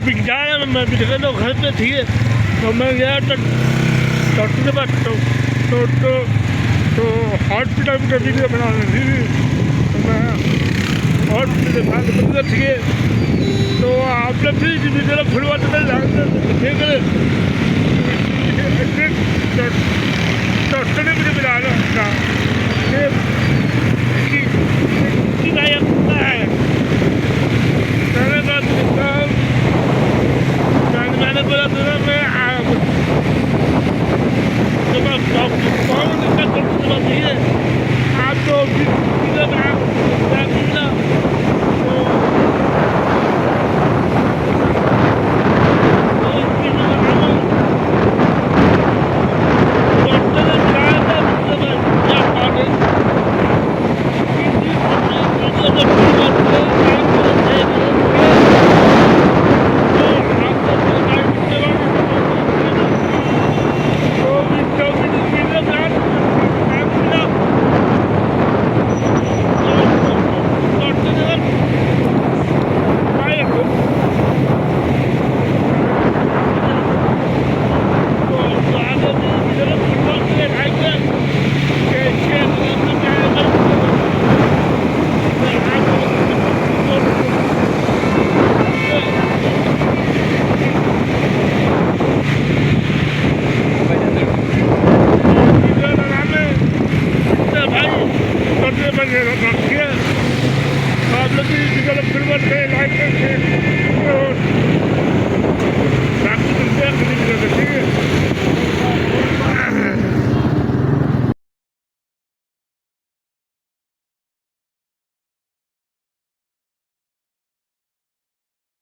बिक जाए, मैं बिक लोग घर पे थी तो मैं गया डॉक्टर के पास तो हॉस्पिटल में वीडियो बनाने थी तो मैं हॉस्पिटल के पास बंदर थे तो आपने फिर वीडियो खुलवा देते डॉक्टर ने मुझे मिला था मैंने बोला था मैं आप तो